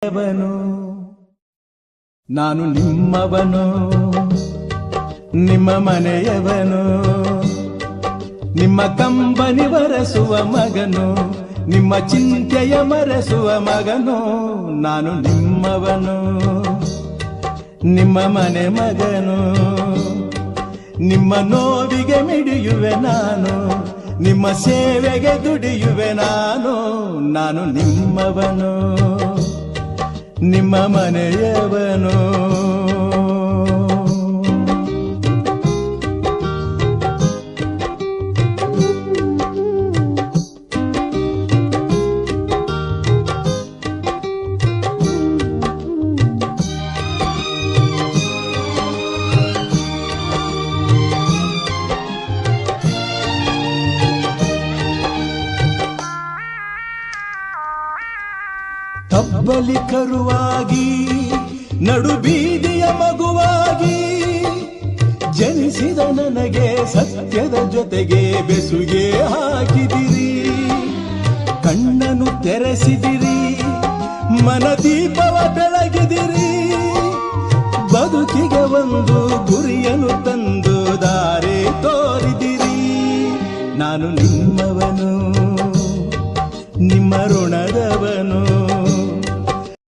ಮನೆಯವನು, ನಾನು ನಿಮ್ಮವನು, ನಿಮ್ಮ ಮನೆಯವನು, ನಿಮ್ಮ ಕಂಬನಿ ಬರೆಸುವ ಮಗನು, ನಿಮ್ಮ ಚಿಂತೆಯ ಮರೆಸುವ ಮಗನು, ನಾನು ನಿಮ್ಮವನು, ನಿಮ್ಮ ಮನೆ ಮಗನು. ನಿಮ್ಮ ನೋವಿಗೆ ಮಿಡಿಯುವೆ ನಾನು, ನಿಮ್ಮ ಸೇವೆಗೆ ದುಡಿಯುವೆ ನಾನು, ನಾನು ನಿಮ್ಮವನು, ನಿಮ್ಮ ಮನೆಯವನು. ತಬ್ಬಲಿ ಕರುವಾಗಿ ನಡು ಬೀದಿಯ ಮಗುವಾಗಿ ಜನಿಸಿದ ನನಗೆ ಸತ್ಯದ ಜೊತೆಗೆ ಬೆಸುಗೆ ಹಾಕಿದಿರಿ, ಕಣ್ಣನ್ನು ತೆರೆಸಿದಿರಿ, ಮನದೀಪವ ಬೆಳಗಿದಿರಿ, ಬದುಕಿಗೆ ಒಂದು ಗುರಿಯನ್ನು ತಂದು ದಾರಿ ತೋರಿದಿರಿ. ನಾನು ನಿಮ್ಮವನು, ನಿಮ್ಮ ಋಣದವನು.